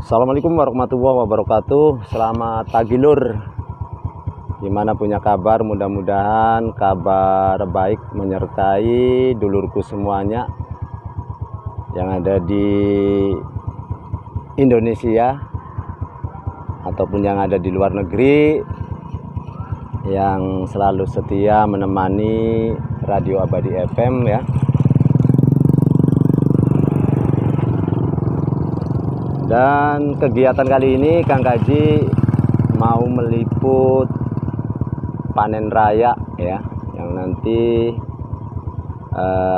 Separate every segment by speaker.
Speaker 1: Assalamualaikum warahmatullahi wabarakatuh. Selamat pagi lur. Gimana punya kabar? Mudah-mudahan kabar baik menyertai dulurku semuanya yang ada di Indonesia ataupun yang ada di luar negeri, yang selalu setia menemani Radio Abadi FM ya. Dan kegiatan kali ini Kang Kaji mau meliput panen raya ya, yang nanti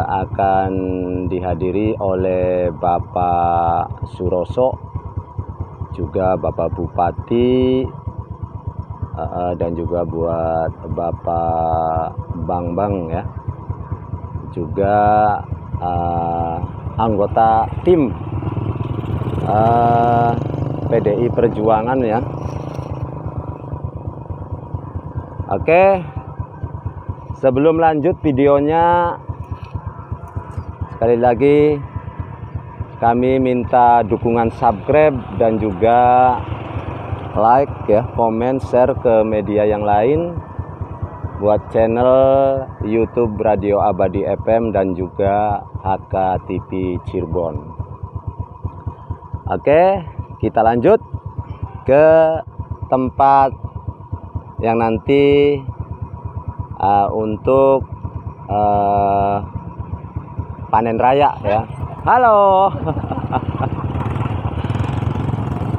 Speaker 1: akan dihadiri oleh Bapak Suroso, juga Bapak Bupati, dan juga buat Bapak Bang ya, juga anggota tim PDI Perjuangan ya. Oke, sebelum lanjut videonya, sekali lagi kami minta dukungan subscribe dan juga like ya, komen, share ke media yang lain buat channel YouTube Radio Abadi FM dan juga HK TV Cirebon. Oke, kita lanjut ke tempat yang nanti untuk panen raya ya. Halo.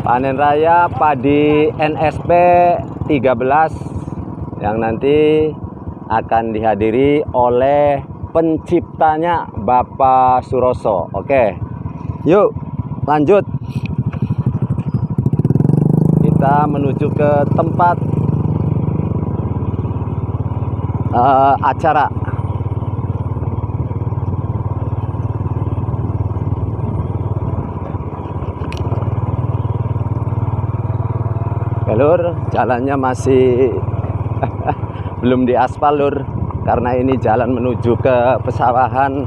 Speaker 1: Panen raya padi NSP 13 yang nanti akan dihadiri oleh penciptanya Bapak Suroso. Oke, yuk lanjut. Kita menuju ke tempat acara. Lur, jalannya masih belum diaspal lur, karena ini jalan menuju ke pesawahan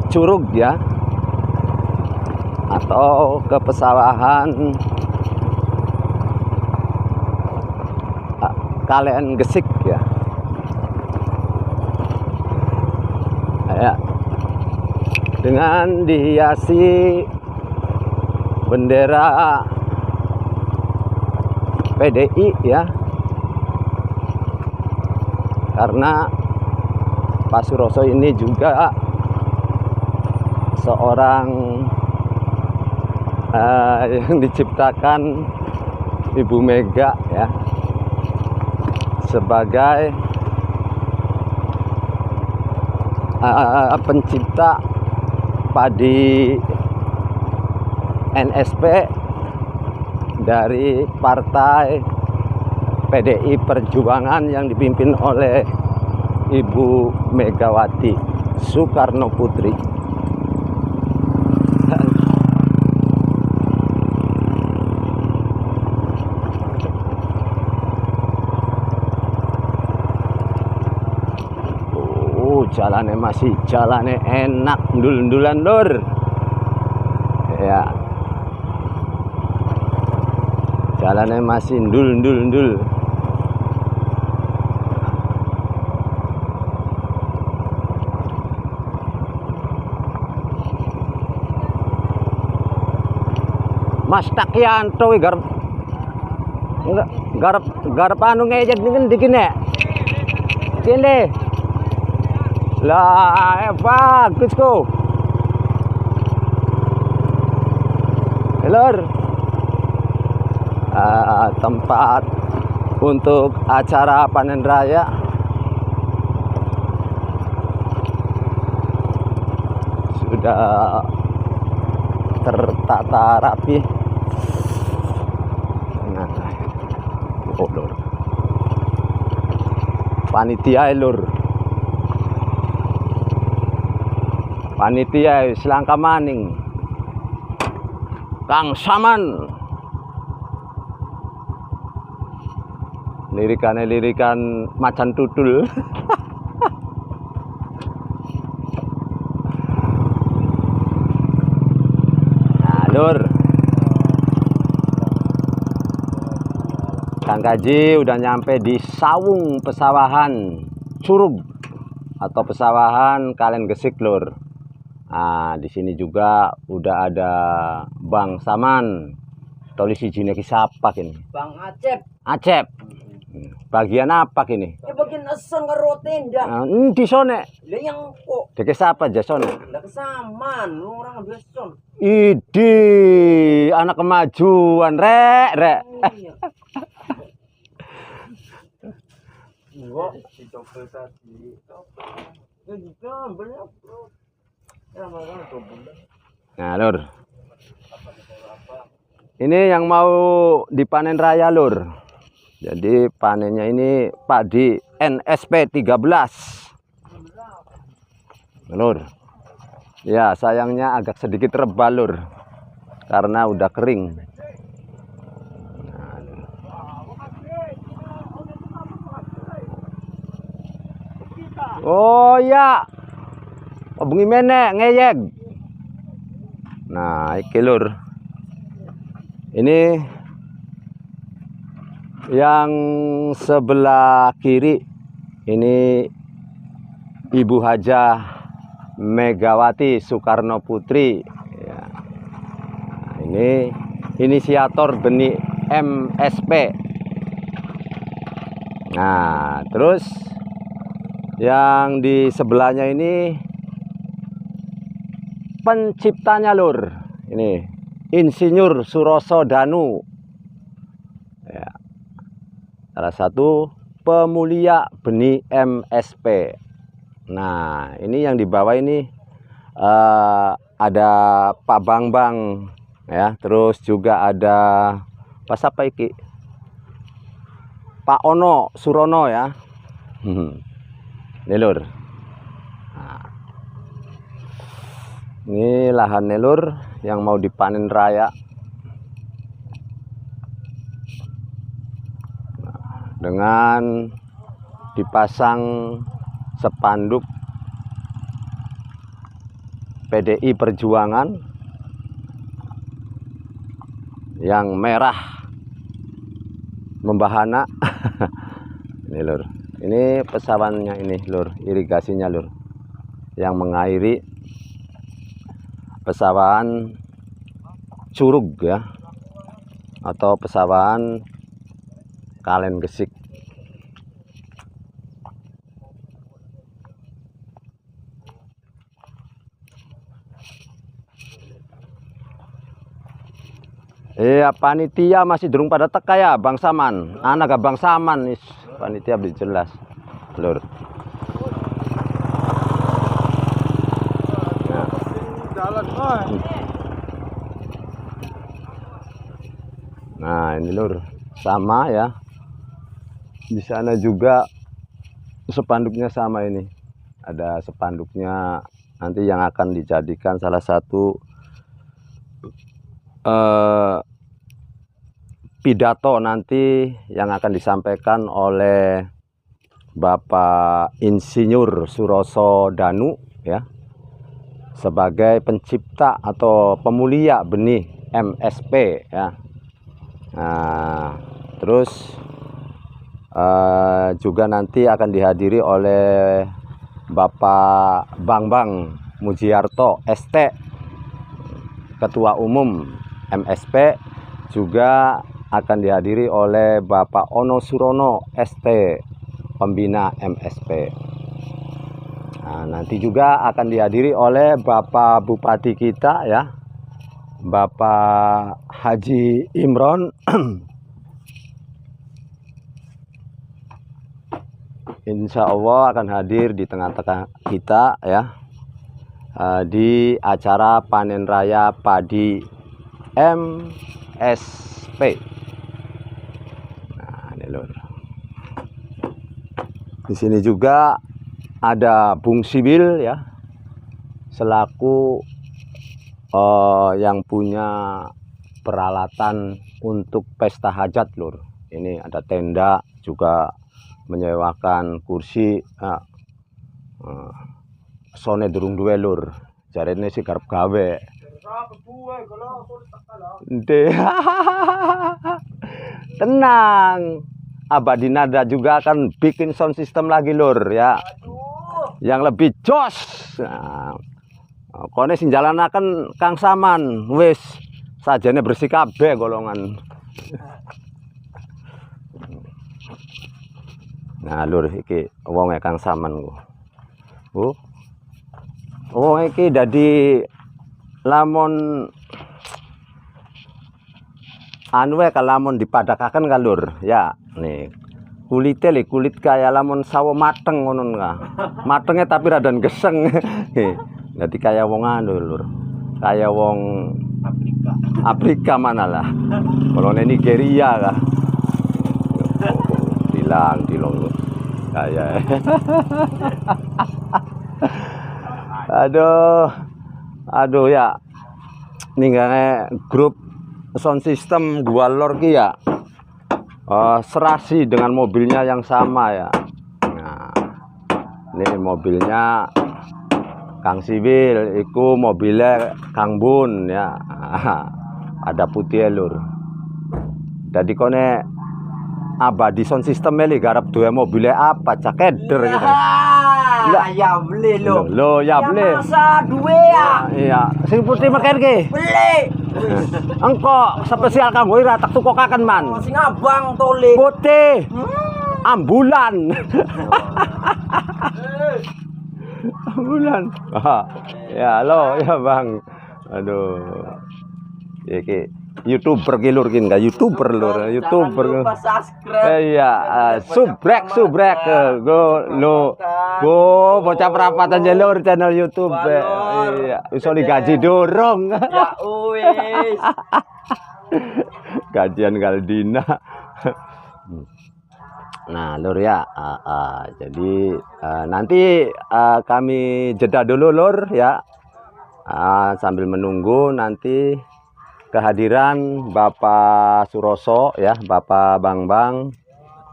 Speaker 1: Curug ya, atau ke pesawahan Kalen Gesik ya. Dengan dihiasi bendera PDI ya, karena Pak Suroso ini juga seorang yang diciptakan Ibu Mega ya, sebagai pencipta padi NSP dari Partai PDI Perjuangan yang dipimpin oleh Ibu Megawati Soekarno Putri. Jalannya masih jalannya enak, ndul-ndulan lur ya, jalannya masih ndul. Mas Takyanto garap anu ngejek dengan dikine kene lah, bagus kok lur. Tempat untuk acara panen raya sudah tertata rapi. Nah, oh lur, panitia lur, panitia selangka maning Kang Saman. Lirikan macan tutul. Kaji udah nyampe di Sawung Pesawahan Curug atau Pesawahan Kalen Gesik, Lur. Nah, di sini juga udah ada Bang Saman. Tulis izinnya siapa ini?
Speaker 2: Bang Acep.
Speaker 1: Acep. Bagian apa ini?
Speaker 2: Ya bagian esen karo tenda.
Speaker 1: Di sone.
Speaker 2: Lah yang kok
Speaker 1: Deke siapa jasone?
Speaker 2: lah kesaman, lu orang beson.
Speaker 1: Idi, anak kemajuan, rek.
Speaker 2: Iya. Enggak, dicoba tadi. Ya gitu, bener, Bro. Ya malah bulan.
Speaker 1: Nah, Lur. Ini yang mau dipanen raya, Lur. Jadi panennya ini padi NSP 13. Lur. Ya, sayangnya agak sedikit rebah, Lur. Karena udah kering. Oh ya, bengi menek ngeyek. Nah, iki Lur. Ini yang sebelah kiri ini Ibu Hajah Megawati Soekarno Putri. Ya. Nah, ini inisiator benih MSP. Nah, terus yang di sebelahnya ini penciptanya, Lur. Ini Insinyur Suroso Danu. Ya. Salah satu pemulia benih MSP. Nah, ini yang di bawah ini ada Pak Bambang ya, terus juga ada Pak siapa iki? Pak Ono Surono ya. Nih, Lur. Nah, ini lahan Lur yang mau dipanen raya. Nah, dengan dipasang spanduk PDI Perjuangan yang merah membahana. Ini, Lur. Ini pesawannya ini, Lur, irigasinya, Lur, yang mengairi pesawahan Curug ya, atau pesawahan Kalen Gesik. Iya, panitia masih durung pada teka ya, Bang Saman. Anak Bang Saman is panitia belum jelas, Lur. Nah, ini, Lur, sama ya. Di sana juga spanduknya sama ini. Ada spanduknya nanti yang akan dijadikan salah satu pidato nanti yang akan disampaikan oleh Bapak Insinyur Suroso Danu ya, sebagai pencipta atau pemulia benih MSP ya. Nah, terus juga nanti akan dihadiri oleh Bapak Bambang Mujiarto ST, Ketua Umum MSP, juga akan dihadiri oleh Bapak Ono Surono ST, pembina MSP. Nah, nanti juga akan dihadiri oleh Bapak Bupati kita ya, Bapak Haji Imron. Insya Allah akan hadir di tengah-tengah kita ya, di acara panen raya padi MSP. Nah, ini, Lur. Di sini juga ada Bung Sibil ya, selaku yang punya peralatan untuk pesta hajat, Lur. Ini ada tenda, juga menyewakan kursi. Sone durung duwe, Lur. Jarene sih garap gawe. Tenang. Abadi Nada juga akan bikin sound system lagi lur ya, yang lebih jos. Nah, kone sing jalanaken Kang Saman wis sajane bersih kabeh golongan. Nah lur iki wonge Kang Saman ku. Oh iki dadi lamun anu wae lamun dipadakaken ka lur ya nih kulite le kulit kaya lamun sawo mateng ngono ka matenge tapi radan geseng. Jadi kaya wong anu lur, kaya wong Afrika mana lah kalau Nigeria ka bilang dilong kaya. aduh ya ninggane grup sound system gua lor ki ya serasi dengan mobilnya yang sama ya. Nah, ini mobilnya Kang Siwil, iku mobilnya Kang Bun ya. Ada putih lur. Jadi kone Abadi sound system li garap dua mobilnya apa cakeder gitu.
Speaker 2: Ya beli lo.
Speaker 1: Lo ya beli.
Speaker 2: Masa dua ya.
Speaker 1: Iya, sing putih makan ki.
Speaker 2: Beli.
Speaker 1: Engko spesial kamu ira tak tukokaken man.
Speaker 2: Sing abang tole.
Speaker 1: Putih. Ambulan. Ambulan. Ya lo ya Bang. Aduh. Iki YouTuber ki lur kin, YouTuber lur, YouTuber. Iya, subrek go lo. Go bocah perapatan jalur channel YouTube. Iya, iso digaji dorong.
Speaker 2: Ya wis.
Speaker 1: Gajian Galdina. Nah, lur ya. Jadi nanti kami jeda dulu lur ya. Sambil menunggu nanti kehadiran Bapak Suroso ya, Bapak Bang,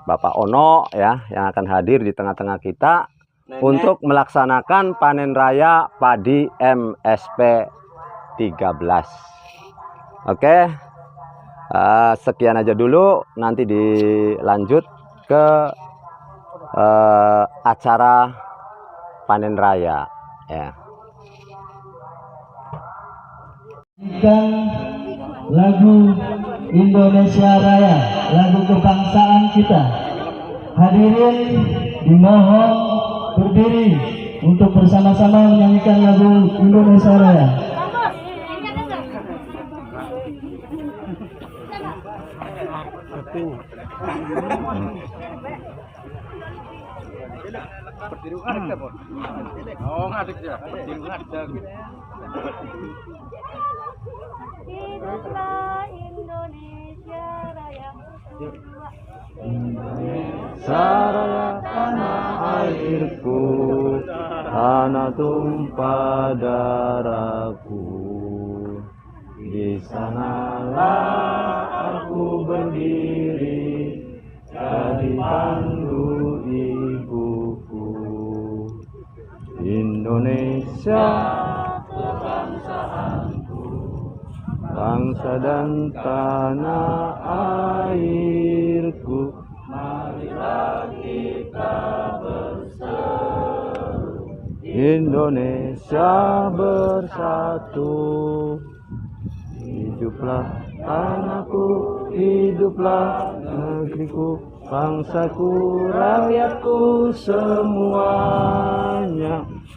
Speaker 1: Bapak Ono ya yang akan hadir di tengah-tengah kita untuk melaksanakan panen raya padi MSP 13. Oke. Sekian aja dulu, nanti dilanjut ke acara panen raya ya.
Speaker 3: Lagu Indonesia Raya, lagu kebangsaan kita. Hadirin dimohon berdiri untuk bersama-sama menyanyikan lagu Indonesia Raya.
Speaker 4: Hiduplah Indonesia Raya.
Speaker 1: Saraya tanah airku, tanah tumpah darahku. Di sanalah aku berdiri, jadi pandu ibuku. Indonesia kebangsaanku, bangsa dan tanah airku. Marilah kita berseru, Indonesia bersatu. Hiduplah tanahku, hiduplah negeriku, bangsaku, rakyatku semuanya.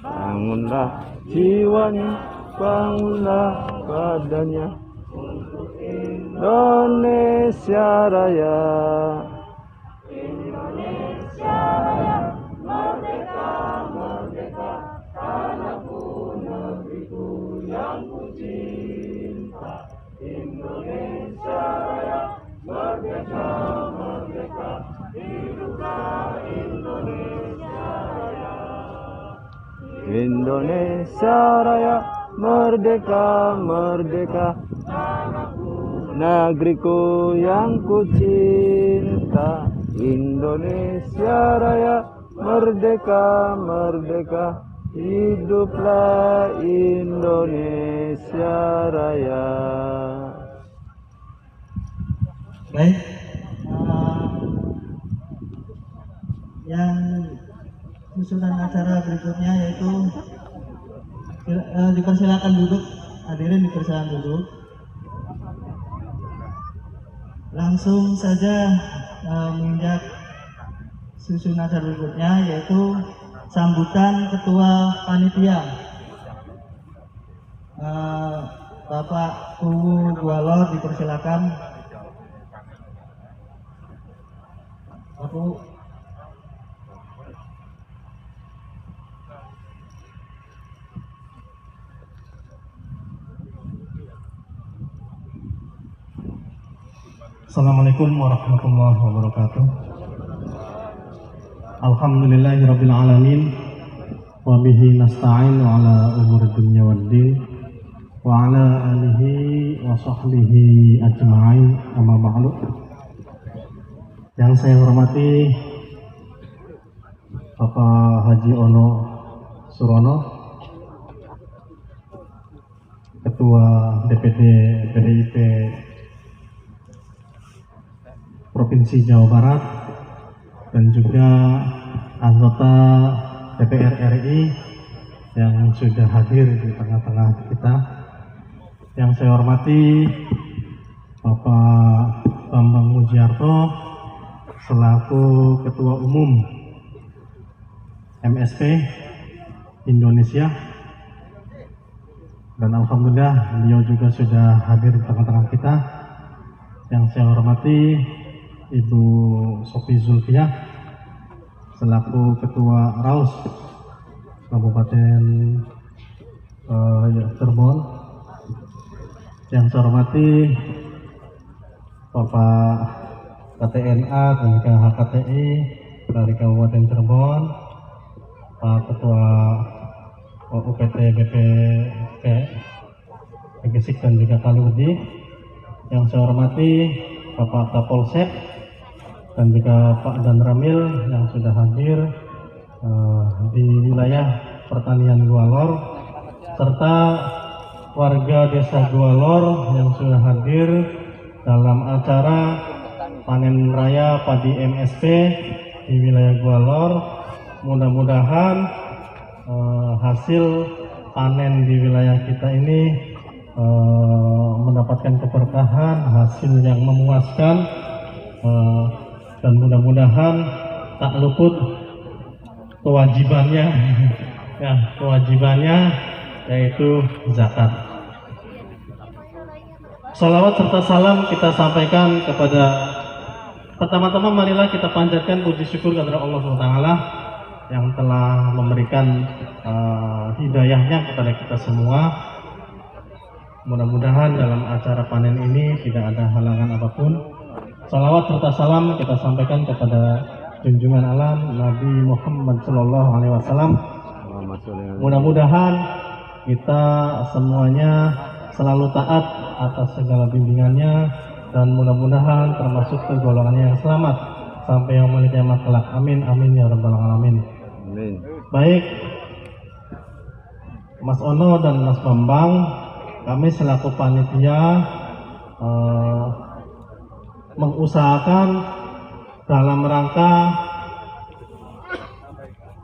Speaker 1: Bangunlah jiwanya, bangunlah badannya, Indonesia Raya. Indonesia Raya, merdeka, merdeka, tanahku, negeriku yang ku cinta. Indonesia Raya, merdeka, merdeka, hiduplah Indonesia Raya. Indonesia Raya, merdeka, merdeka, negeriku yang ku cinta. Indonesia Raya, merdeka, merdeka, hiduplah Indonesia Raya.
Speaker 3: Baik, Yang susunan acara berikutnya yaitu dipersilakan duduk, hadirin dipersilakan duduk. Langsung saja menginjak susunan acara berikutnya yaitu sambutan ketua panitia. Bapak Kuwu Gualor dipersilakan. Aku
Speaker 5: Assalamualaikum warahmatullahi wabarakatuh. Alhamdulillahirabbil alamin wa bihi nasta'in ala umuri dunya waddin wa ala alihi wa sahbihi ajma'in, amma ba'du. Yang saya hormati Bapak Haji Ono Surono, Ketua DPD PDIP Provinsi Jawa Barat, dan juga anggota DPR RI yang sudah hadir di tengah-tengah kita. Yang saya hormati Bapak Bambang Mujiarto selaku Ketua Umum MSP Indonesia, dan alhamdulillah beliau juga sudah hadir di tengah-tengah kita. Yang saya hormati Ibu Sofi Zulfiah selaku Ketua RAUS Kabupaten Cirebon. Yang saya hormati Bapak KTNA dan juga HKTI dari Kabupaten Cirebon, Pak Ketua UPT BPK Gesik dan juga Kaliudi. Yang saya hormati Bapak Kapolsek dan juga Pak Dan Ramil yang sudah hadir di wilayah pertanian Gualor, serta warga desa Gualor yang sudah hadir dalam acara panen raya padi MSP di wilayah Gualor. Mudah-mudahan hasil panen di wilayah kita ini mendapatkan keberkahan, hasil yang memuaskan, dan mudah-mudahan tak luput kewajibannya, ya, kewajibannya yaitu zakat. Salawat serta salam kita sampaikan kepada, pertama-tama marilah kita panjatkan puji syukur kepada Allah SWT yang telah memberikan hidayahnya kepada kita semua. Mudah-mudahan dalam acara panen ini tidak ada halangan apapun. Salawat serta salam kita sampaikan kepada junjungan alam Nabi Muhammad SAW. Mudah-mudahan kita semuanya selalu taat atas segala bimbingannya, dan mudah-mudahan termasuk ke golongannya yang selamat sampai yaumul kiamat kelak. Amin amin ya rabbal alamin.
Speaker 1: Amin.
Speaker 5: Baik, Mas Ono dan Mas Bambang, kami selaku panitia mengusahakan dalam rangka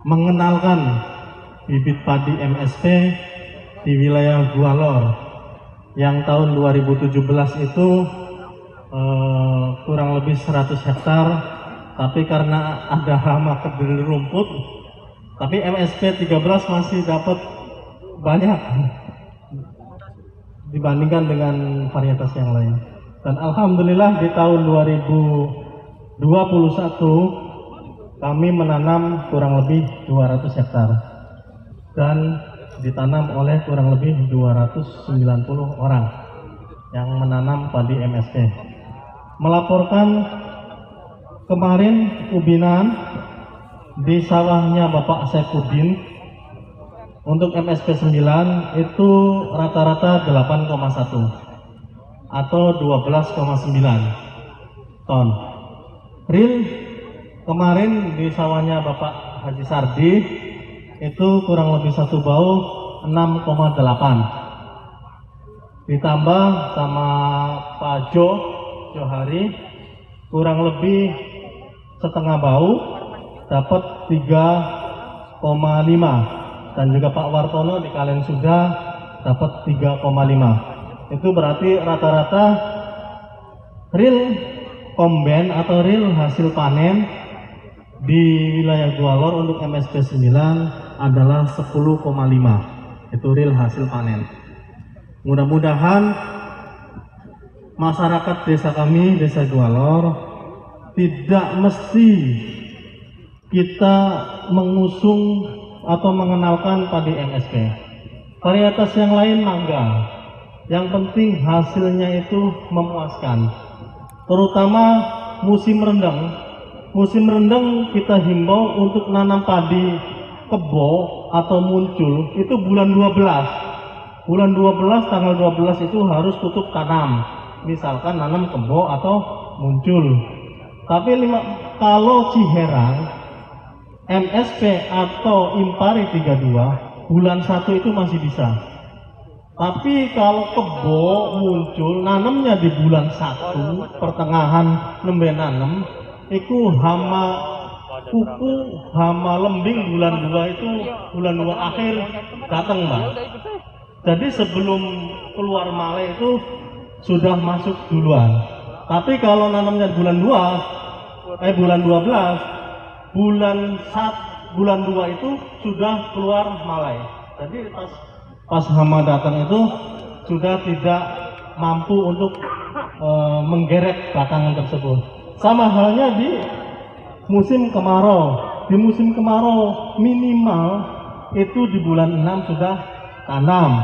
Speaker 5: mengenalkan bibit padi MSP di wilayah Gualor yang tahun 2017 itu kurang lebih 100 hektar, tapi karena ada hama kedelai rumput, tapi MSP 13 masih dapat banyak dibandingkan dengan varietas yang lain. Dan alhamdulillah di tahun 2021 kami menanam kurang lebih 200 hektar dan ditanam oleh kurang lebih 290 orang yang menanam padi MSP. Melaporkan kemarin ubinan di sawahnya Bapak Saifuddin untuk MSP 9 itu rata-rata 8,1 atau 12,9 ton. Real kemarin di sawahnya Bapak Haji Sardi itu kurang lebih satu bau 6,8. Ditambah sama Pak Johari kurang lebih setengah bau dapat 3,5, dan juga Pak Wartono di Kalen Suda dapat 3,5. Itu berarti rata-rata real komben atau real hasil panen di wilayah Gualor untuk MSP 9 adalah 10,5. Itu real hasil panen. Mudah-mudahan masyarakat desa kami, desa Gualor, tidak mesti kita mengusung atau mengenalkan padi MSP. Varietas yang lain mangga. Yang penting hasilnya itu memuaskan. Terutama musim rendang. Musim rendang kita himbau untuk nanam padi kebo atau muncul itu bulan 12. Bulan 12 tanggal 12 itu harus tutup tanam. Misalkan nanam kebo atau muncul. Tapi kalau Ciherang, MSP atau Impari 32 bulan 1 itu masih bisa. Tapi kalau kebo muncul nanamnya di bulan 1 pertengahan nembe nanem itu hama kuku, hama lembing bulan 2 itu bulan 2 akhir datang, Bang. Jadi sebelum keluar male itu sudah masuk duluan. Tapi kalau nanamnya bulan 12 bulan 2 itu sudah keluar malai. Jadi pas hama datang itu sudah tidak mampu untuk menggerek batangan tersebut. Sama halnya di musim kemarau. Di musim kemarau minimal itu di bulan 6 sudah tanam,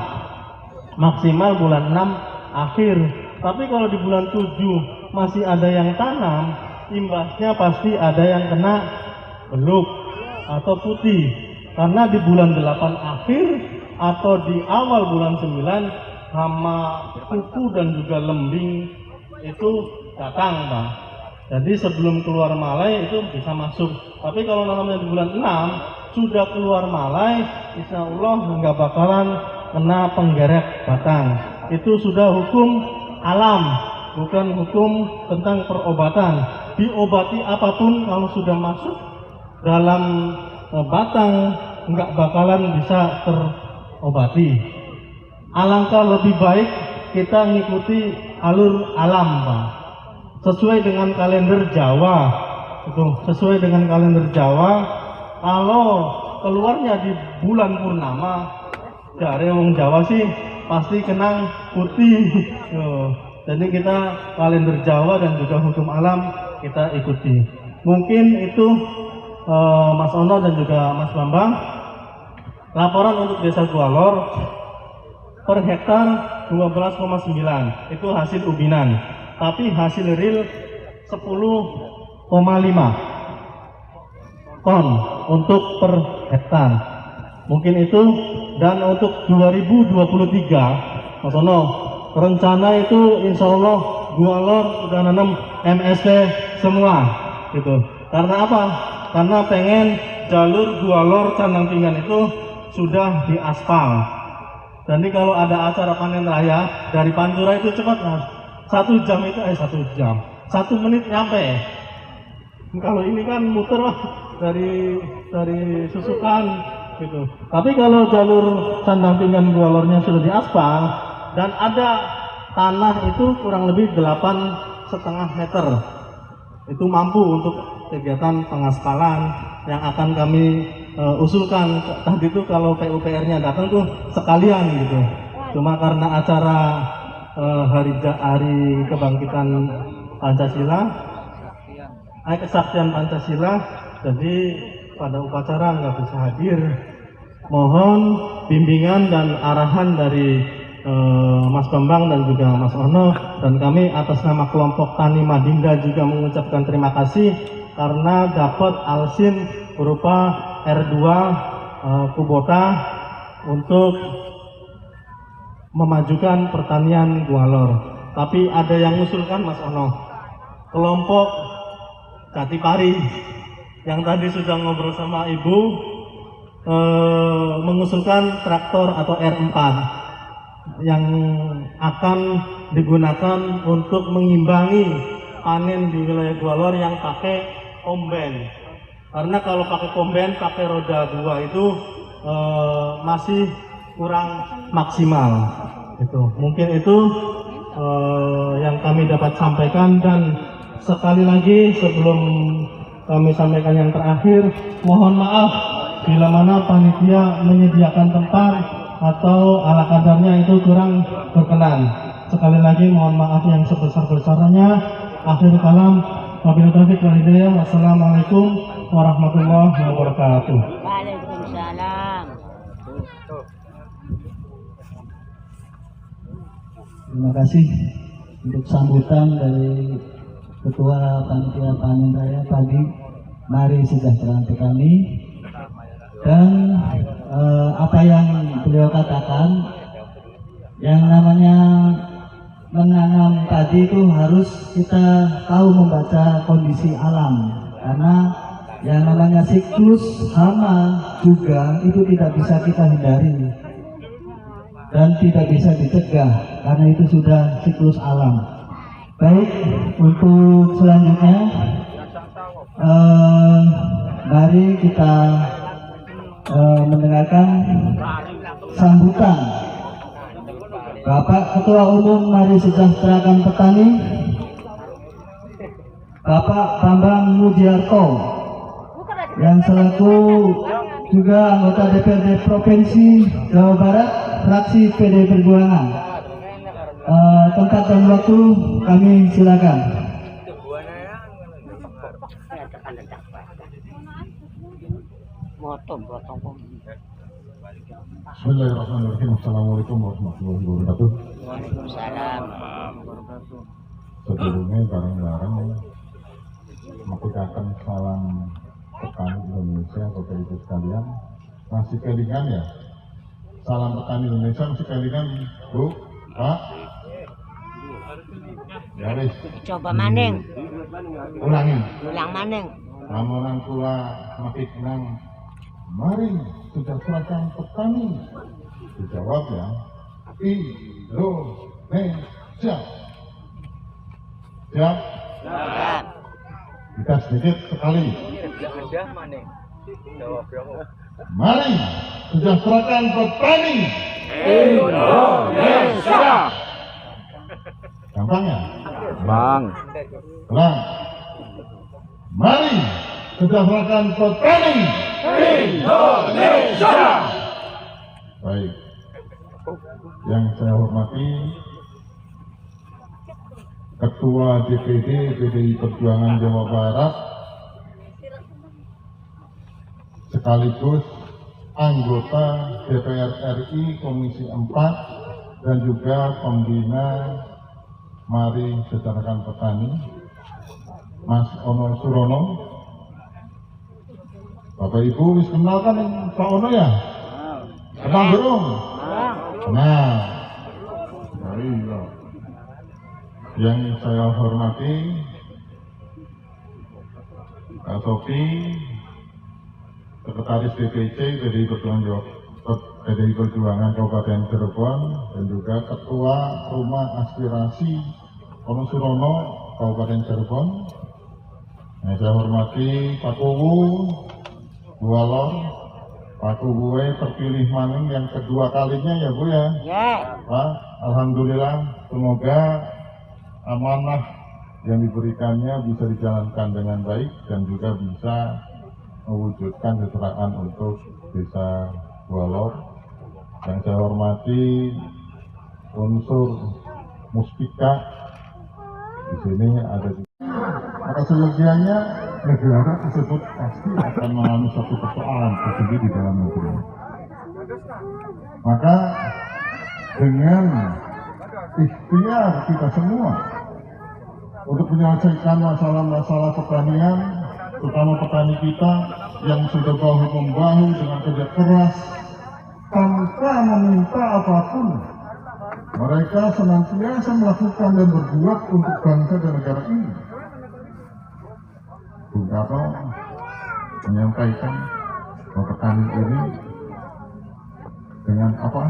Speaker 5: maksimal bulan 6 akhir. Tapi kalau di bulan 7 masih ada yang tanam, imbasnya pasti ada yang kena beluk atau putih, karena di bulan 8 akhir atau di awal bulan 9 hama kuku dan juga lembing itu datang, Bang. Jadi sebelum keluar malai itu bisa masuk. Tapi kalau nanamnya di bulan 6 sudah keluar malai, insya Allah nggak bakalan kena penggerek batang. Itu sudah hukum alam, bukan hukum tentang perobatan. Diobati apapun kalau sudah masuk dalam batang nggak bakalan bisa terobati. Alangkah lebih baik kita ngikuti alur alam, Pak. Sesuai dengan kalender Jawa, itu sesuai dengan kalender Jawa. Kalau keluarnya di bulan purnama, dari wong Jawa sih pasti kena putih. Jadi kita kalender Jawa dan juga hukum alam kita ikuti. Mungkin itu Mas Ono dan juga Mas Bambang, laporan untuk desa Gualor per hektar 12,9 itu hasil ubinan, tapi hasil real 10,5 ton untuk per hektar. Mungkin itu. Dan untuk 2023 Mas Ono, rencana itu insya Allah Gualor sudah nanam MSP semua gitu. Karena apa? Karena pengen jalur Gualor Candang Pinggan itu sudah diaspal. Jadi kalau ada acara panen raya dari Pantura itu cepat, Mas. 1 jam itu 1 jam. 1 menit nyampe. Kalau ini kan muter dari Susukan gitu. Tapi kalau jalur Candang Pinggan Gualornya sudah diaspal dan ada tanah itu kurang lebih 8,5 meter, itu mampu untuk kegiatan pengaspalan yang akan kami usulkan. Tadi itu kalau PUPR-nya datang tuh sekalian gitu. Cuma karena acara hari kebangkitan Pancasila, kesaktian Pancasila, jadi pada upacara nggak bisa hadir. Mohon bimbingan dan arahan dari Mas Bambang dan juga Mas Ono, dan kami atas nama kelompok Tani Madinda juga mengucapkan terima kasih karena dapat alsin berupa R2 Kubota untuk memajukan pertanian Gualor. Tapi ada yang mengusulkan, Mas Ono, kelompok Jatipari yang tadi sudah ngobrol sama Ibu, mengusulkan traktor atau R4 yang akan digunakan untuk mengimbangi panen di wilayah Gualor yang pakai komben. Karena kalau pakai komben, pakai roda 2 itu masih kurang maksimal. Itu mungkin itu yang kami dapat sampaikan. Dan sekali lagi sebelum kami sampaikan yang terakhir, mohon maaf bila mana panitia menyediakan tempat atau ala kadarnya itu kurang berkenan. Sekali lagi mohon maaf yang sebesar-besarnya. Akhir kalam, wabillahi taufiq wal hidayah. Wassalamualaikum warahmatullahi wabarakatuh.
Speaker 4: Waalaikumsalam.
Speaker 3: Terima kasih untuk sambutan dari Ketua Panitia Panen Raya Padi Mari Sejahtera Petani. Dan apa yang beliau katakan, yang namanya menanam padi itu harus kita tahu membaca kondisi alam, karena yang namanya siklus hama juga itu tidak bisa kita hindari dan tidak bisa dicegah, karena itu sudah siklus alam. Baik, untuk selanjutnya mari kita mendengarkan sambutan Bapak Ketua Umum Mari Sejahterakan Petani, Bapak Bambang Mujiarto, yang selaku juga anggota DPRD Provinsi Jawa Barat, fraksi PD Perjuangan. Tempat dan waktu kami silakan.
Speaker 6: Bismillahirrahmanirrahim. Assalamualaikum warahmatullahi wabarakatuh.
Speaker 4: Waalaikumsalam.
Speaker 6: Sebelumnya bareng-bareng mengucapkan salam petani Indonesia Bapak Ibu sekalian. Masih kelingan ya? Salam petani Indonesia masih kelingan, Bu, Pak? Ya wis.
Speaker 4: Coba maning.
Speaker 6: Ulangi.
Speaker 4: Ulang maning.
Speaker 6: Lamonan kula makin nang mari sejahterakan petani. Dijawab ya, Indonesia. Siap?
Speaker 4: Siap.
Speaker 6: Kita sedikit sekali. Mari sejahterakan petani.
Speaker 1: Indonesia.
Speaker 6: Gampang ya?
Speaker 1: Bang.
Speaker 6: Ulang. Mari sejahterakan petani.
Speaker 1: Indonesia.
Speaker 6: Baik. Yang saya hormati Ketua DPD PDI Perjuangan Jawa Barat sekaligus anggota DPR RI Komisi 4 dan juga pembina Mari Sejahterakan Petani, Mas Ono Surono. Bapak Ibu wis kenal kan Pak Ono ya? Kenal belum? Nah, iya. Yang saya hormati Kak Sofi, Sekretaris DPC PDI Perjuangan Kabupaten Cirebon, dan juga Ketua Rumah Aspirasi Ono Surono Kabupaten Cirebon. Yang saya hormati Pak Kuwu Bualor, Pak Kuwu terpilih maning yang kedua kalinya ya Bu ya.
Speaker 4: Ya.
Speaker 6: Pak, alhamdulillah, semoga amanah yang diberikannya bisa dijalankan dengan baik dan juga bisa mewujudkan kesejahteraan untuk desa Bualor. Yang saya hormati unsur Muspika, di sini ada juga. Maka seyogianya negara tersebut pasti akan mengalami suatu persoalan tersendiri di dalam negeri. Maka dengan ikhtiar kita semua untuk menyelesaikan masalah-masalah pertanian, terutama petani kita yang sudah bahu-membahu dengan kerja keras tanpa meminta apapun, mereka senantiasa melakukan dan berbuat untuk bangsa dan negara ini. Bung Karno menyampaikan bahwa petani ini dengan apa?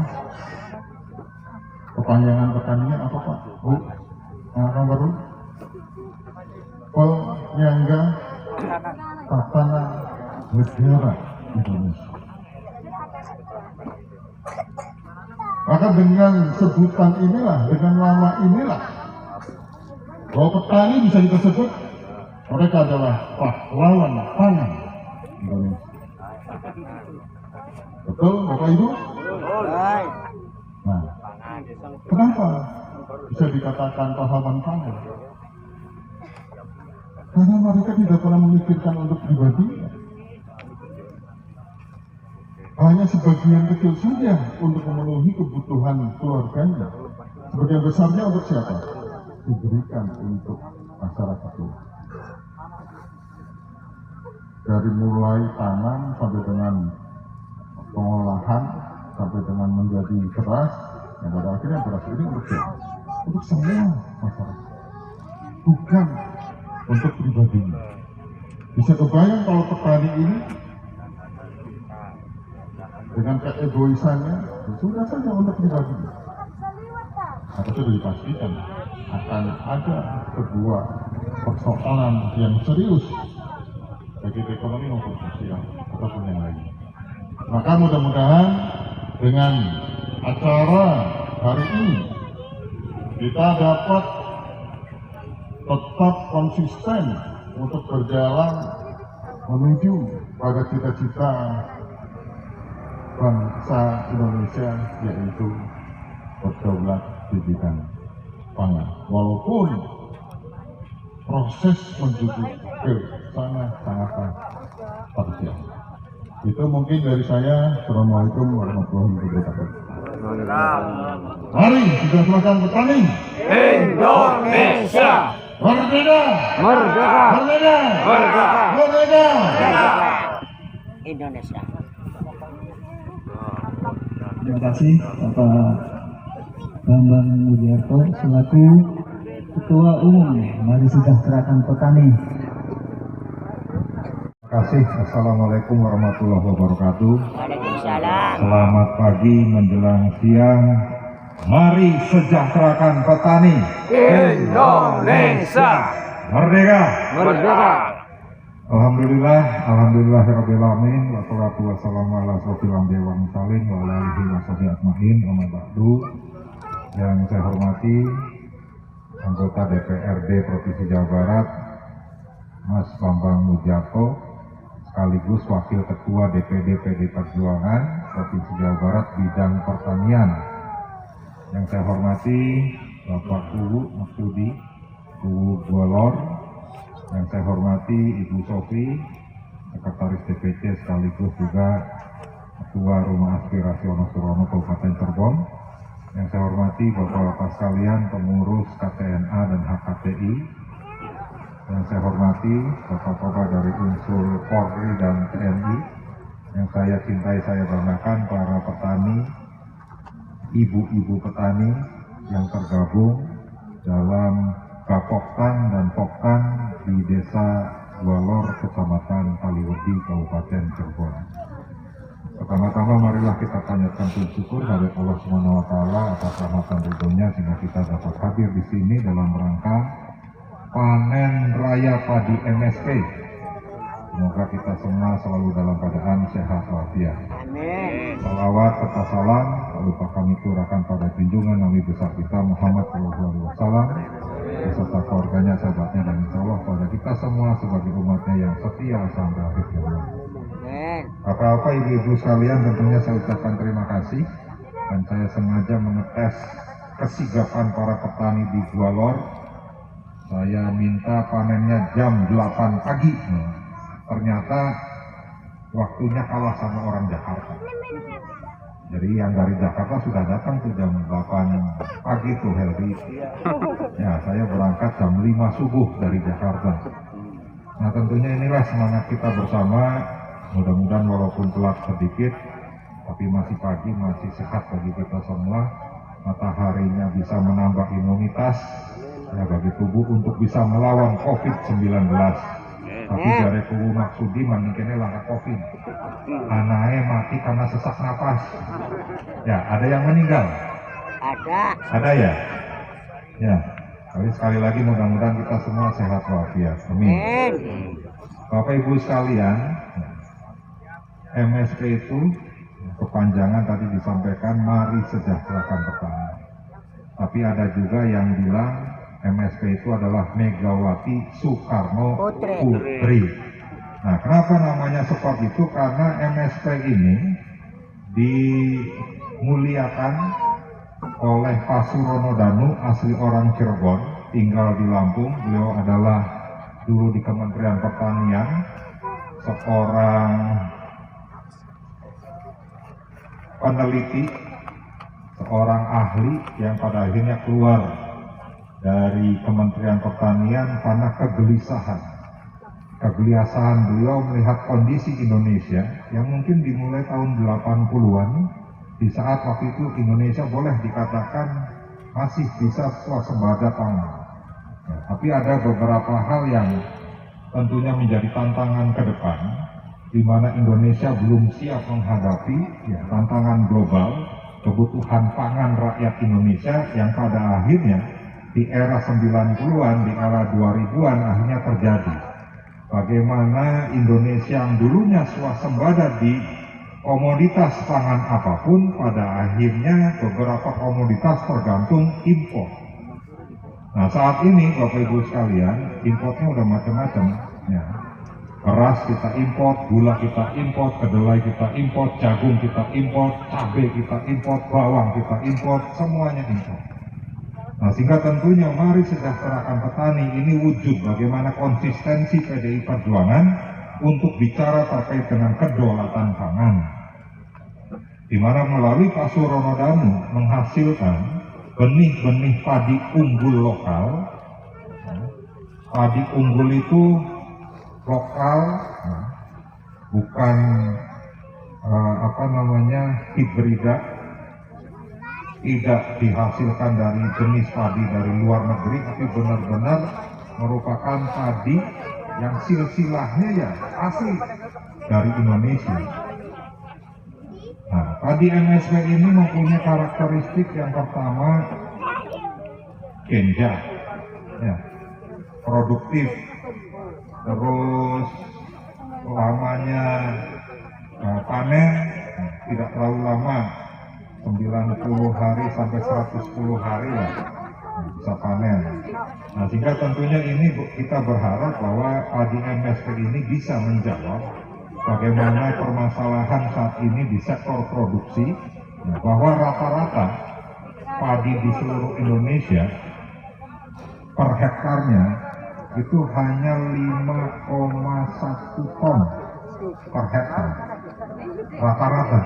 Speaker 6: Kepanjangan petaninya apa Pak? Bu, yang baru? Penyangga tatanan negara Indonesia. Maka dengan sebutan inilah, dengan nama inilah, bahwa petani bisa kita sebut mereka adalah pahlawan pangan Indonesia. Betul, Bapak Ibu? Nah, kenapa bisa dikatakan pahlawan pangan? Karena mereka tidak pernah memikirkan untuk pribadinya. Hanya sebagian kecil saja untuk memenuhi kebutuhan keluarganya. Sebagian besarnya untuk siapa? Diberikan untuk masyarakat luas. Dari mulai tanam sampai dengan pengolahan, sampai dengan menjadi beras, yang pada akhirnya beras ini untuk siapa? Untuk semua masyarakat. Bukan untuk pribadinya. Bisa kebayang kalau petani ini dengan keegoisannya sudah saja untuk pribadinya. Atau sudah dipastikan akan ada sebuah persoalan yang serius bagi ekonomi maupun sosial ataupun yang lain. Maka mudah-mudahan dengan acara hari ini kita dapat tetap konsisten untuk berjalan menuju pada cita-cita bangsa Indonesia, yaitu berdaulat di bidang pangan. Walaupun proses menuju ke sana sangat terjal. Itu mungkin dari saya. Assalamualaikum warahmatullahi wabarakatuh. Mari kita silakan petani
Speaker 2: Indonesia
Speaker 6: merdeka,
Speaker 1: Merdeka!
Speaker 6: merdeka,
Speaker 1: Merdeka!
Speaker 6: merdeka.
Speaker 4: Indonesia.
Speaker 3: Terima kasih Bapak Bambang Mujiarto selaku Ketua Umum Mari Sejahterakan Petani.
Speaker 6: Terima kasih. Assalamualaikum warahmatullahi wabarakatuh.
Speaker 4: Waalaikumsalam.
Speaker 6: Selamat pagi menjelang siang. Mari sejahterakan petani
Speaker 2: Indonesia
Speaker 6: merdeka.
Speaker 1: Merdeka!
Speaker 6: Alhamdulillahirabbil alamin wassalatu wassalamu ala asrofil anbiya'i wal mursalin wa ala alihi washabihi ajmain. Amma ba'du. Yang saya hormati anggota DPRD Provinsi Jawa Barat Mas Bambang Mujiarto, sekaligus Wakil Ketua DPD PD Perjuangan Provinsi Jawa Barat bidang pertanian. Yang saya hormati Bapak Uwu Maksudi, Uwu Gwalor. Yang saya hormati Ibu Sofi, Sekretaris DPC sekaligus juga Ketua Rumah Aspirasi Wonosobo Kabupaten Cirebon. Yang saya hormati Bapak-Bapak sekalian pengurus KTNA dan HKTI. Yang saya hormati Bapak-Bapak dari unsur Polri dan TNI. Yang saya cintai, saya banggakan para petani, ibu-ibu petani yang tergabung dalam Bapoktan dan Poktan di Desa Gwalor, Kecamatan Kaliwedi, Kabupaten Cirebon. Pertama-tama marilah kita panjatkan puji syukur dari Allah Subhanahu wa taala atas rahmat ridhonya sehingga kita dapat hadir di sini dalam rangka panen raya padi MSP. Semoga kita semua selalu dalam keadaan sehat walafiat.
Speaker 4: Amin.
Speaker 6: Salawat serta salam tak lupa kami curahkan pada junjungan Nabi besar kita Muhammad SAW beserta keluarganya, sahabatnya, dan insya Allah pada kita semua sebagai umatnya yang setia sampai akhir zaman.
Speaker 4: Amin.
Speaker 6: Bapak-bapak, ibu-ibu sekalian, tentunya saya ucapkan terima kasih dan saya sengaja mengetes kesigapan para petani di Gwalor. Saya minta panennya jam 8 pagi. Ternyata waktunya kalah sama orang Jakarta. Jadi yang dari Jakarta sudah datang tuh jam 8 pagi tuh Helvi. Ya, saya berangkat jam 5 subuh dari Jakarta. Nah, tentunya inilah semangat kita bersama. Mudah-mudahan walaupun telat sedikit, tapi masih pagi, masih sehat bagi kita semua. Mataharinya bisa menambah imunitas ya bagi tubuh untuk bisa melawan COVID-19. Tapi dari kubu Maksudi mandingkene langkah COVID. Anaknya mati karena sesak napas. Ya, ada yang meninggal?
Speaker 4: Ada.
Speaker 6: Ada ya? Ya. Tapi sekali lagi mudah-mudahan kita semua sehat walafiat. Amin.
Speaker 4: Amin.
Speaker 6: Bapak Ibu sekalian,
Speaker 7: MSP itu kepanjangan tadi disampaikan Mari Sejahterakan Petani. Tapi ada juga yang bilang MSP itu adalah Megawati Soekarno Putri. Nah, kenapa namanya seperti itu? Karena MSP ini dimuliakan oleh Pak Surono Danu, asli orang Cirebon, tinggal di Lampung. Beliau adalah dulu di Kementerian Pertanian, seorang peneliti, seorang ahli yang pada akhirnya keluar dari Kementerian Pertanian karena kegelisahan beliau melihat kondisi Indonesia yang mungkin dimulai tahun 80-an, di saat waktu itu Indonesia boleh dikatakan masih bisa swasembada pangan. Ya, tapi ada beberapa hal yang tentunya menjadi tantangan ke depan, di mana Indonesia belum siap menghadapi tantangan global, kebutuhan pangan rakyat Indonesia yang pada akhirnya di era 90-an, di era 2000-an akhirnya terjadi. Bagaimana Indonesia yang dulunya swasembada di komoditas pangan apapun, pada akhirnya beberapa komoditas tergantung impor. Nah, saat ini Bapak Ibu sekalian, importnya udah macam-macam. Ya. Beras kita import, gula kita import, kedelai kita import, jagung kita import, cabai kita import, bawang kita import, semuanya import. Nah, sehingga tentunya Mari Sejahterakan Petani ini wujud bagaimana konsistensi PDI Perjuangan untuk bicara terkait dengan kedaulatan pangan, di mana melalui Pak Surono Danu menghasilkan benih-benih padi unggul lokal. Padi unggul itu lokal, bukan hibrida, tidak dihasilkan dari jenis padi dari luar negeri, tapi benar-benar merupakan padi yang silsilahnya ya asli dari Indonesia. Nah, padi MSP ini mempunyai karakteristik yang pertama, genjah, ya, produktif, terus lamanya panen tidak terlalu lama, 90 hari sampai 110 hari lah bisa panen. Nah, sehingga tentunya ini kita berharap bahwa padi MSP ini bisa menjawab bagaimana permasalahan saat ini di sektor produksi, bahwa rata-rata padi di seluruh Indonesia per hektarnya itu hanya 5,1 ton per hektar rata-rata.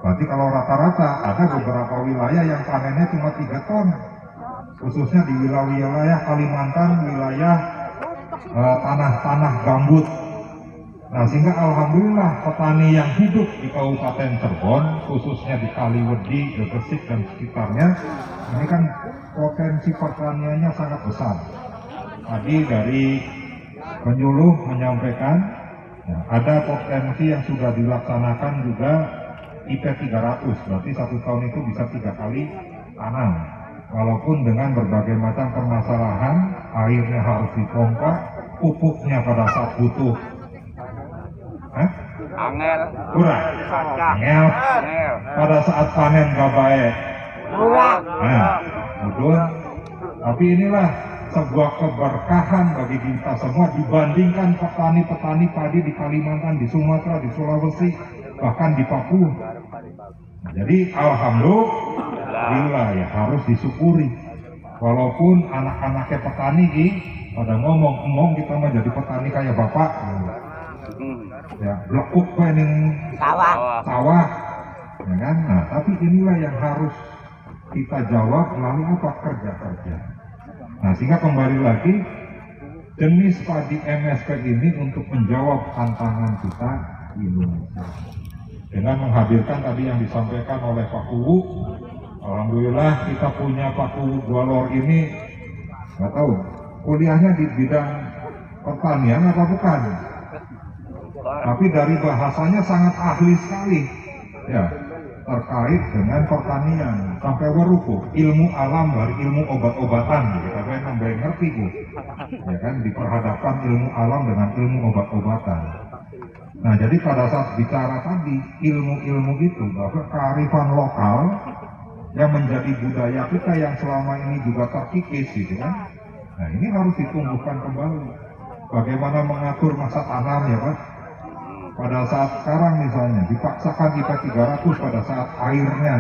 Speaker 7: Berarti kalau rata-rata ada beberapa wilayah yang panennya cuma 3 ton, khususnya di wilayah Kalimantan, wilayah tanah-tanah gambut. Nah, sehingga alhamdulillah petani yang hidup di Kabupaten Cirebon, khususnya di Kaliwedi, Gegesik dan sekitarnya, ini kan potensi pertaniannya sangat besar. Tadi dari penyuluh menyampaikan, ya, ada potensi yang sudah dilaksanakan juga IP 300, berarti 1 tahun itu bisa 3 kali tanam. Walaupun dengan berbagai macam permasalahan, airnya harus dipompa, pupuknya pada saat butuh angel, pada saat panen gak baik, betul. Tapi inilah sebuah keberkahan bagi kita semua dibandingkan petani-petani padi di Kalimantan, di Sumatera, di Sulawesi, bahkan di Papua. Jadi alhamdulillah ya harus disyukuri. Walaupun anak-anaknya petani pada ngomong kita mah jadi petani kayak bapak. Ya, blekuk pening sawah, ya kan? Nah, tapi inilah yang harus kita jawab melalui apa? Kerja. Nah, sehingga kembali lagi jenis padi MSP ini untuk menjawab tantangan kita di Indonesia. Dengan menghadirkan tadi yang disampaikan oleh Pak Kuwu, alhamdulillah kita punya Pak Kuwu Gwalor ini, nggak tahu kuliahnya di bidang pertanian apa bukan, tapi dari bahasanya sangat ahli sekali, ya, terkait dengan pertanian sampai weruku ilmu alam dari ilmu obat-obatan, gitu. Tapi nambah ngerti Bu, ya kan, diperhadapkan ilmu alam dengan ilmu obat-obatan. Nah, jadi pada saat bicara tadi ilmu-ilmu itu bahwa kearifan lokal yang menjadi budaya kita yang selama ini juga terkikis gitu kan. Nah, ini harus ditumbuhkan kembali. Bagaimana mengatur masa tanam ya Pak? Pada saat sekarang misalnya dipaksakan IP 300 pada saat airnya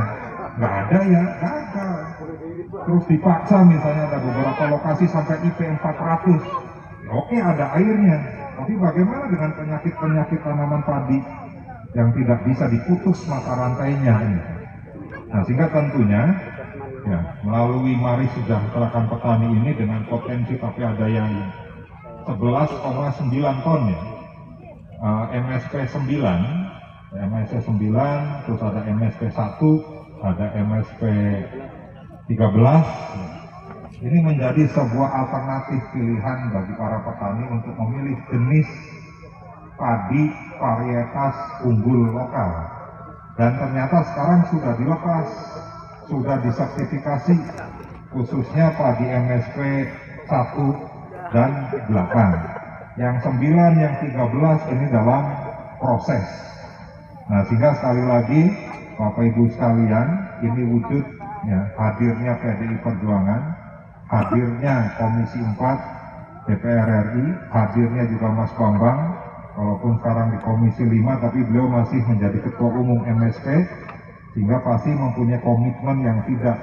Speaker 7: nggak ada ya, gagal. Terus dipaksa misalnya ada beberapa lokasi sampai IP 400. Oke, ada airnya. Tapi bagaimana dengan penyakit-penyakit tanaman padi yang tidak bisa diputus mata rantainya ini? Nah, sehingga tentunya ya melalui Mari Sejahterakan Petani ini dengan potensi tapi ada yang 11,9 ton ya, MSP 9, terus ada MSP 1, ada MSP 13. Ini menjadi sebuah alternatif pilihan bagi para petani untuk memilih jenis padi varietas unggul lokal. Dan ternyata sekarang sudah dilepas, sudah disertifikasi, khususnya padi MSP 1 dan 8. Yang 9, yang 13 ini dalam proses. Nah, sehingga sekali lagi Bapak Ibu sekalian, ini wujud ya, hadirnya PDI Perjuangan, hadirnya Komisi 4 DPR RI, hadirnya juga Mas Bambang, walaupun sekarang di Komisi 5, tapi beliau masih menjadi Ketua Umum MSP, sehingga pasti mempunyai komitmen yang tidak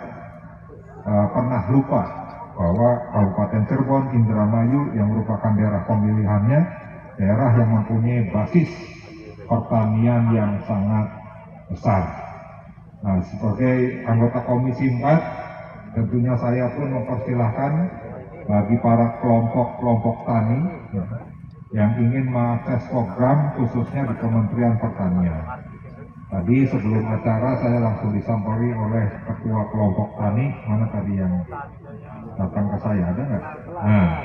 Speaker 7: pernah lupa bahwa Kabupaten Cirebon, Indramayu yang merupakan daerah pemilihannya, daerah yang mempunyai basis pertanian yang sangat besar. Nah, sebagai anggota Komisi 4, tentunya saya pun mempersilahkan bagi para kelompok-kelompok tani ya, yang ingin mengakses program khususnya di Kementerian Pertanian. Tadi sebelum acara saya langsung disampaikan oleh Ketua Kelompok Tani, mana tadi yang datang ke saya, ada nggak? Nah,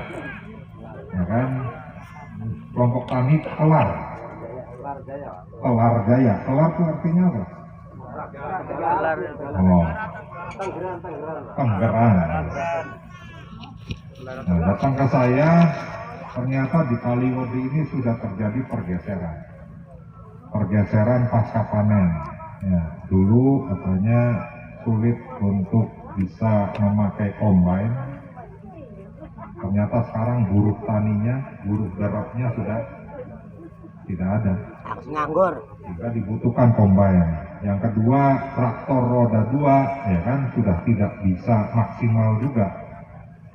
Speaker 7: ya kan, Kelompok Tani Kelar Jaya. Kelar itu artinya apa? Oh, Tenggeran. Nah, datang ke saya, ternyata di Kaliwodi ini sudah terjadi pergeseran pasca panen. Ya, dulu katanya sulit untuk bisa memakai combine. Ternyata sekarang buruh taninya, buruh garapnya sudah tidak ada.
Speaker 4: Nganggur.
Speaker 7: Jika dibutuhkan combine. Yang kedua, traktor roda 2 ya kan sudah tidak bisa maksimal juga.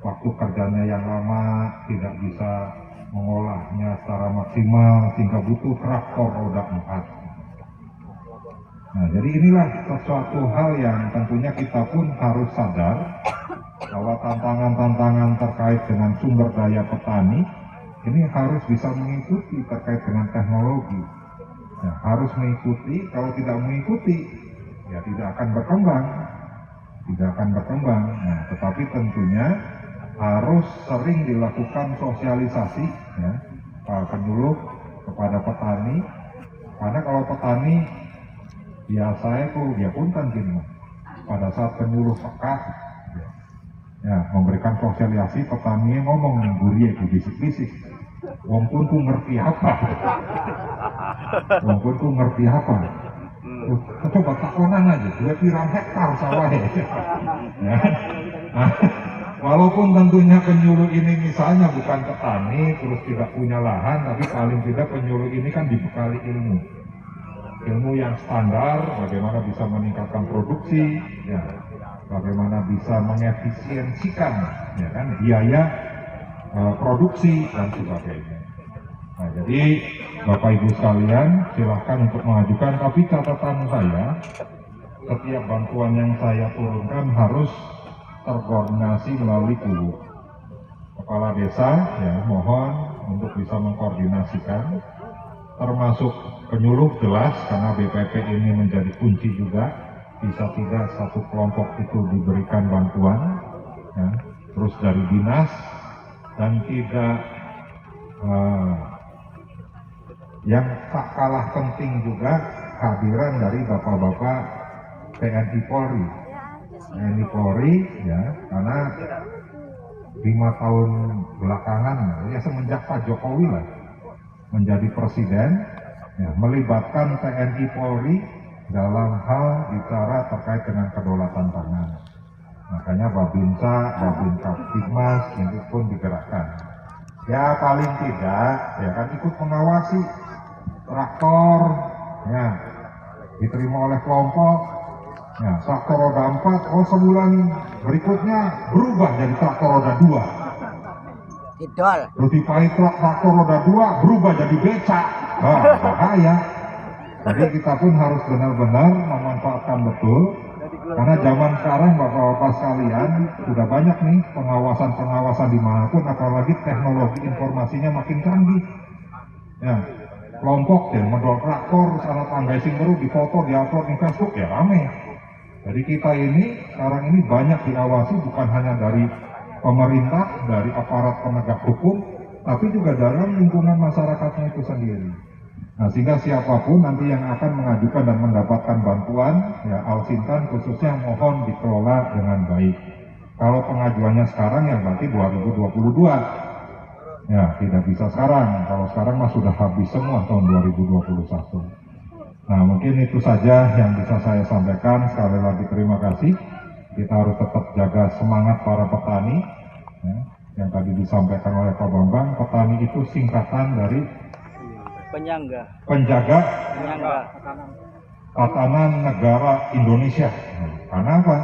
Speaker 7: Waktu kerjanya yang lama, tidak bisa mengolahnya secara maksimal, sehingga butuh traktor roda 4. Nah, jadi inilah sesuatu hal yang tentunya kita pun harus sadar bahwa tantangan-tantangan terkait dengan sumber daya petani ini harus bisa mengikuti terkait dengan teknologi. Ya, harus mengikuti, kalau tidak mengikuti ya tidak akan berkembang. Nah, tetapi tentunya harus sering dilakukan sosialisasi ya, penyuluh kepada petani, karena kalau petani biasanya dia punten gini, pada saat penyuluh peka ya, memberikan sosialisasi, petani ngomong nih gurih itu bisik-bisik, wong pun ku ngerti apa. Coba takonan aja, 2 pirang hektar sawah ya. Nah, walaupun tentunya penyuluh ini misalnya bukan petani, terus tidak punya lahan, tapi paling tidak penyuluh ini kan dibekali ilmu yang standar, bagaimana bisa meningkatkan produksi, ya, bagaimana bisa mengefisiensikan, ya kan, biaya produksi dan sebagainya. Nah, jadi Bapak Ibu sekalian silahkan untuk mengajukan, tapi catatan saya, setiap bantuan yang saya turunkan harus terkoordinasi melalui kubu kepala desa, ya mohon untuk bisa mengkoordinasikan, termasuk penyuluh jelas karena BPP ini menjadi kunci juga, bisa tidak satu kelompok itu diberikan bantuan, ya, terus dari dinas, dan tidak yang tak kalah penting juga kehadiran dari bapak-bapak TNI Polri ya, karena 5 tahun belakangan ya semenjak Pak Jokowi lah menjadi presiden, ya, melibatkan TNI Polri dalam hal bicara terkait dengan kedaulatan pangan. Makanya Babinsa, Babin Kaptibmas itu pun digerakkan. Ya paling tidak ya kan ikut mengawasi traktor ya diterima oleh kelompok ya, traktor roda 4 sebulan berikutnya berubah jadi traktor roda 2.
Speaker 4: Idol.
Speaker 7: Terus dipahit traktor roda 2 berubah jadi becak. Bahaya. Jadi kita pun harus benar-benar memanfaatkan betul, karena zaman sekarang bapak-bapak sekalian sudah banyak nih pengawasan dimanapun, apalagi teknologi informasinya makin canggih. Ya, kelompok yang mendol traktor sana tanggaisin baru difoto, diupload di Facebook ya rame. Jadi kita ini sekarang ini banyak diawasi bukan hanya dari pemerintah, dari aparat penegak hukum, tapi juga dalam lingkungan masyarakatnya itu sendiri. Nah, sehingga siapapun nanti yang akan mengajukan dan mendapatkan bantuan, ya Al-Sintan khususnya mohon dikelola dengan baik. Kalau pengajuannya sekarang ya berarti 2022. Ya, tidak bisa sekarang. Kalau sekarang mah sudah habis semua tahun 2021. Nah, mungkin itu saja yang bisa saya sampaikan. Sekali lagi terima kasih. Kita harus tetap jaga semangat para petani. Ya, yang tadi disampaikan oleh Pak Bambang, petani itu singkatan dari penjaga tatanan negara Indonesia. Karena apa?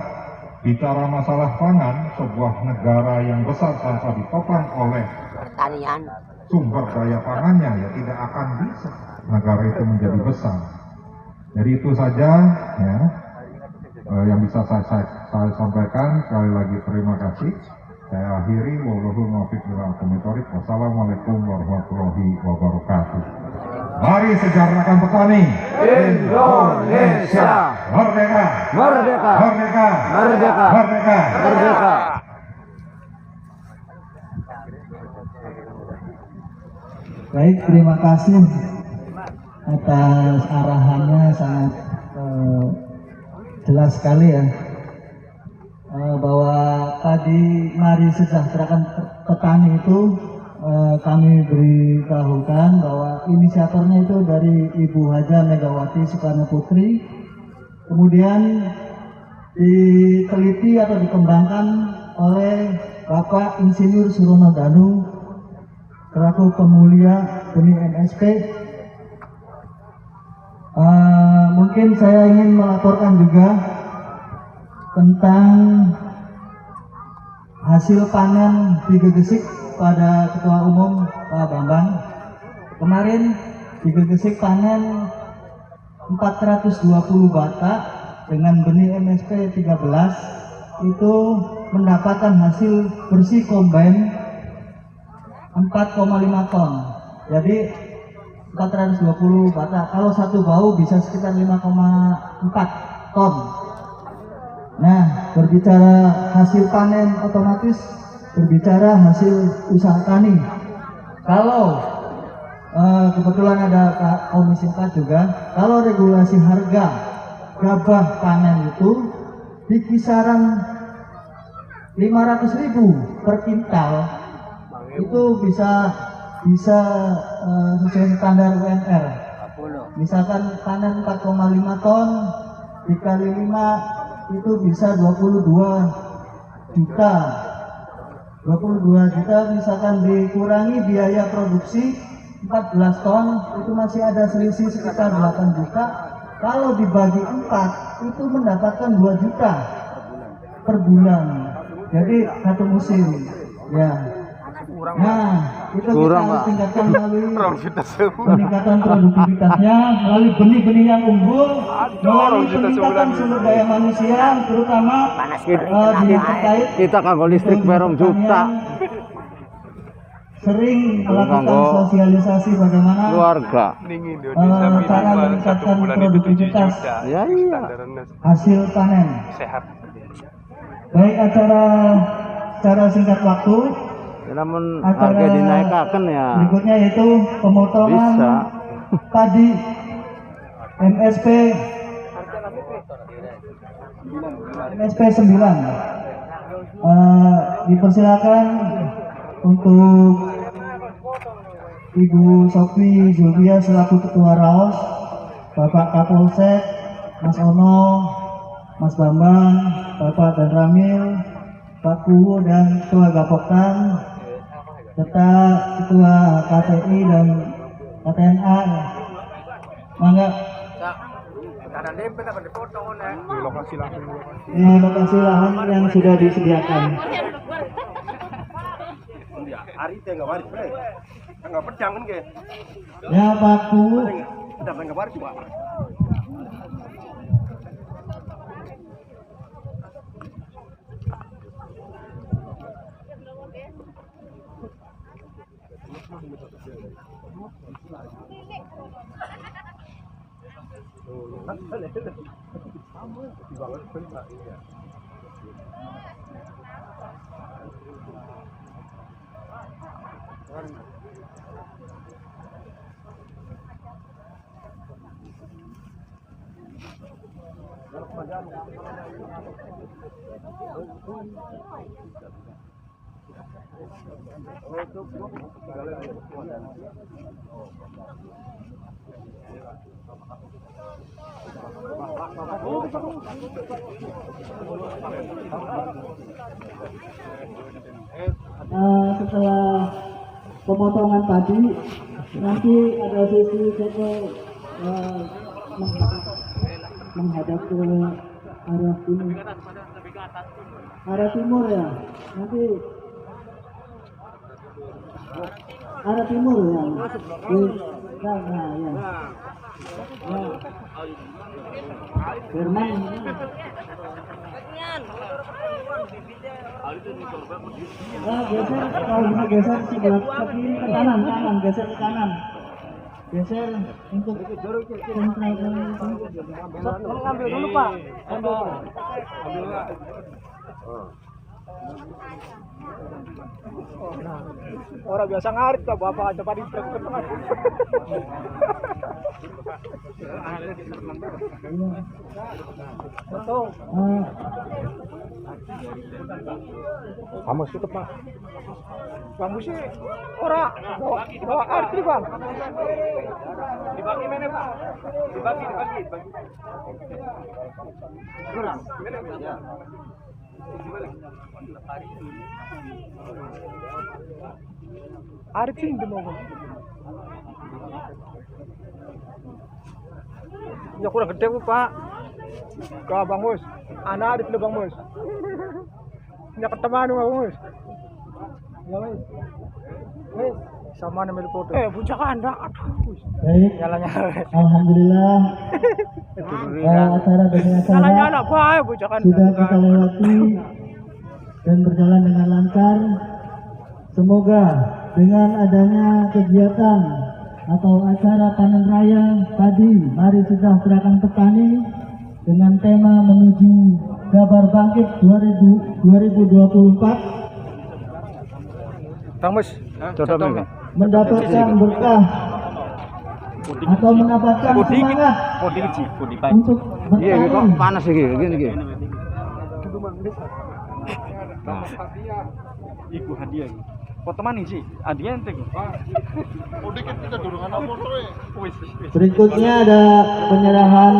Speaker 7: Bicara masalah pangan, sebuah negara yang besar tanpa ditopang oleh
Speaker 4: Pertanian.
Speaker 7: sumber daya pangannya ya tidak akan bisa negara itu menjadi besar. Jadi itu saja ya yang bisa saya sampaikan. Sekali lagi terima kasih. Saya akhiri, wallahul muwaffiq ila aqwamit thoriq. Wassalamualaikum warahmatullahi wabarakatuh. Mari sejarahkan petani Indonesia merdeka,
Speaker 1: Merdeka,
Speaker 7: merdeka,
Speaker 1: merdeka,
Speaker 7: merdeka,
Speaker 1: merdeka.
Speaker 3: Baik, terima kasih atas arahannya sangat jelas sekali ya, bahwa tadi mari sejahterakan petani itu kami beritahukan bahwa inisiatornya itu dari Ibu Haja Megawati Soekarno Putri, kemudian diteliti atau dikembangkan oleh Bapak Insinyur Surono Danu selaku pemulia benih MSP. Mungkin saya ingin melaporkan juga tentang hasil panen di Gegesik pada Ketua Umum Pak Bambang. Kemarin di Gegesik panen 420 batak dengan benih MSP 13 itu mendapatkan hasil bersih kombain 4,5 ton. Jadi 420 batak, kalau satu bau bisa sekitar 5,4 ton. Nah, berbicara hasil panen otomatis berbicara hasil usaha tani. Kalau kebetulan ada Komisi 4 juga, kalau regulasi harga gabah panen itu di kisaran 500.000 per kintal, itu bisa sesuai standar UMR. Misalkan panen 4,5 ton dikali 5 itu bisa 22 juta. 22 juta misalkan dikurangi biaya produksi 14 ton, itu masih ada selisih sekitar 8 juta. Kalau dibagi 4 itu mendapatkan 2 juta per bulan. Jadi satu musim ya. Nah, itu kita harus tingkatkan melalui peningkatan produktivitasnya, melalui benih-benih yang unggul, melalui peningkatan sumber daya manusia, terutama dinas terkait.
Speaker 1: Kita kanggo listrik berong juta.
Speaker 3: Sering melakukan sosialisasi bagaimana
Speaker 1: Keluarga.
Speaker 3: cara meningkatkan produktivitas
Speaker 1: Ya iya.
Speaker 3: hasil panen. Baik, secara singkat waktu,
Speaker 1: Namun harga dinaikkan ya.
Speaker 3: berikutnya yaitu pemotongan
Speaker 1: Bisa.
Speaker 3: padi MSP 9. Dipersilakan untuk Ibu Sofi Zulvia selaku Ketua Raos, Bapak Kapolsek, Mas Ono, Mas Bambang, Bapak dan Ramil, Pak Kuwu dan Ketua Gapoktan, serta Ketua KPI dan KTNA. Mangga. Ini lokasi lahan yang sudah disediakan. Ya Pak Kuwu. Setelah pemotongan padi, nanti ada sesi foto menghadap ke arah timur. Arah timur ya, nanti arah timur ya. Nah, ya. Firman. Geser, kalau bisa geser sebelah ke kiri ke kanan, geser ke kanan. Geser untuk ngambil dulu Pak. Orang biasa ngarit lah Bapak cepat di tengah. Kamu itu Pak. Kamu sih orang bawa arti Bang. Dibagi mana Pak? Dibagi. Arti ini mau. Ya kurang gede Pak. Ke Bang Mus. Anak di Bang Mus. Ya ketemu Bang Mus. Ya wes. Sama namanya foto. Puncak Anda. Aduh. Baik. Nyala. Alhamdulillah. Acara demi acara sudah kita lewati dan berjalan dengan lancar. Semoga dengan adanya kegiatan atau acara panen raya padi Mari Sejahterakan Petani dengan tema menuju Gabar Bangkit 2024
Speaker 1: Bang Mus,
Speaker 3: mendapatkan berkah atau mendapatkan semangat untuk bertani.
Speaker 1: Panas gini.
Speaker 8: Ibu hadiah. Foto mana sih? Hadiah ente.
Speaker 3: Berikutnya ada penyerahan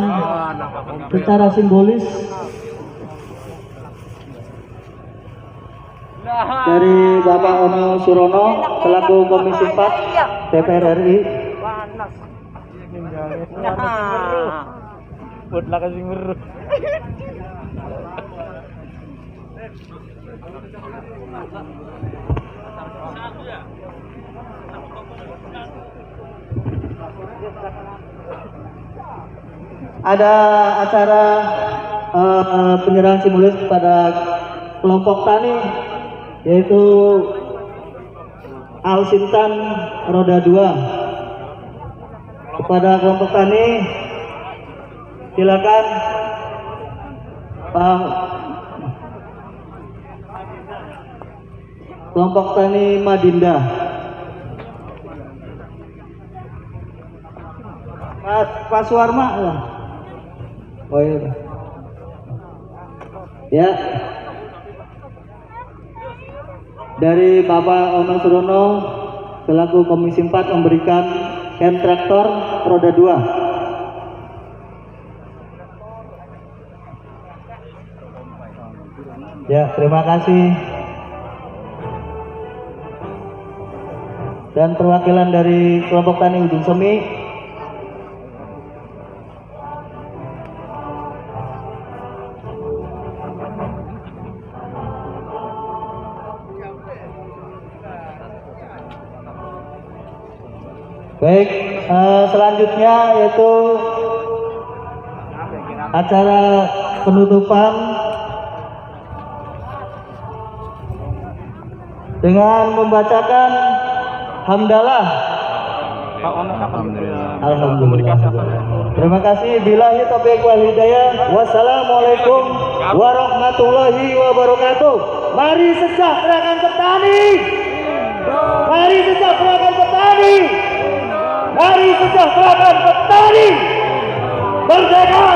Speaker 3: secara simbolis dari Bapak Ono Surono selaku Komisi 4 DPR RI.
Speaker 8: Buatlah kasih ngeruk.
Speaker 3: Ada acara penyerahan simbolis kepada kelompok tani yaitu Al Sintan Roda 2. Kepada kelompok tani silakan Pak kelompok tani Madinda. Pak Suwarma ya. Oh iya. Ya. Dari Bapak Ono Surono selaku Komisi 4 memberikan hand traktor roda 2. Ya, terima kasih. Dan perwakilan dari kelompok tani Ujung Semi. Baik, selanjutnya yaitu acara penutupan dengan membacakan hamdalah. Alhamdulillah. Terima kasih. Billahi taufiq wal hidayah. Wassalamualaikum warahmatullahi wabarakatuh. Mari sejahterakan petani. Mari sejahterakan petani. Mari sejahterakan petani. Merdeka!